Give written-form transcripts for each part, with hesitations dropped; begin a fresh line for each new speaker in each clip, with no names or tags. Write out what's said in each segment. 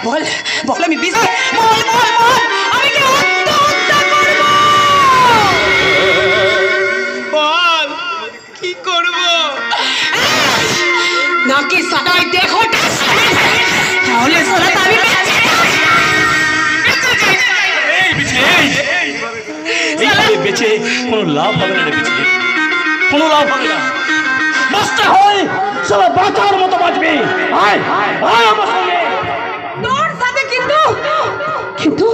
বল বল আমি বিষ বল বল বল আমি কি আত্মহত্যা করব বল কি করব নাকি সদাই দেখো তাহলে সদাই আমি
বেঁচে কোনো লাভ হবে না রে, বেঁচে কোনো লাভ হবে না। বাঁচতে হয় সব বাঁচার মতো বাঁচবে। আয় আয় আমার সঙ্গে।
তোর সাথে কিন্তু কিন্তু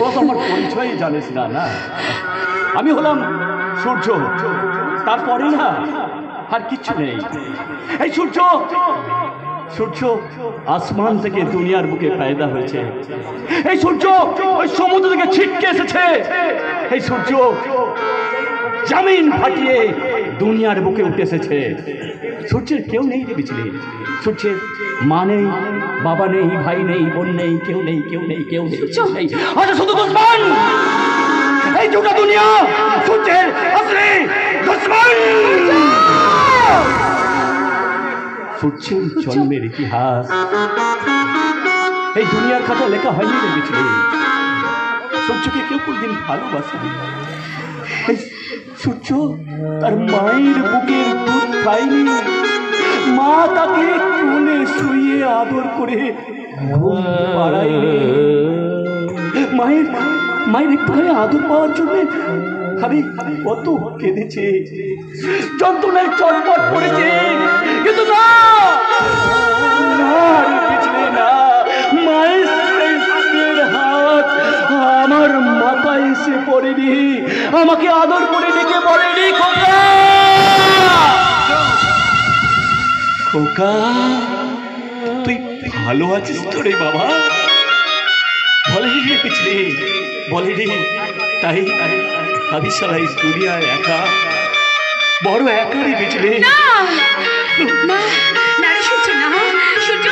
ও তো আমার পরিচয় জানিস না? না, আমি হলাম সূর্য, তারপরে না আর কিছু নেই। এই সূর্য সূর্য আসমান থেকে দুনিয়ার বুকে পয়দা হয়েছে। এই সূর্য ওই সমুদ্র থেকে ছিটকে এসেছে। এই সূর্য জমিন ফাটিয়ে দুনিয়ার বুকে উঠে এসেছে। সূর্যের কেউ নেই রে বিচলি। সূর্যের মা নেই, বাবা নেই, ভাই নেই, বোন নেই, কেউ নেই, কেউ নেই, কেউ নেই। আচ্ছা শুধু দুশ্মন, এই গোটা দুনিয়া সূর্যের আসলে দুশ্মন। সূর্যের জন্মের ইতিহাস এই দুনিয়ার কথা লেখা হয়নি রে বিচলি। সূর্যকে কেউ কোনদিন ভালোবাসেনি। সূর্য তার মায়ের বুকের দুধ খায়নি। মা তাকে কোলে শুয়ে আদর করে ঘুম পাড়ায়নি। মায়ের একটুখানি আদর পাওয়ার জন্য আমি কত কেঁদেছে, যন্ত্রণায় চটপট পড়েছে, কিন্তু না মায়ের হাত আমার মাথায় এসে পড়েনি, আমাকে আদর করে ডেকে বলেনি খোকা খোকা তুই ভালো আছিস তো রে বাবা? বলেনি রে পিছলে, বলেনি। তাই আমি সারা এই দুনিয়ায় একা, বড় একা রে পিছলে।
না না না সূর্য, না সূর্য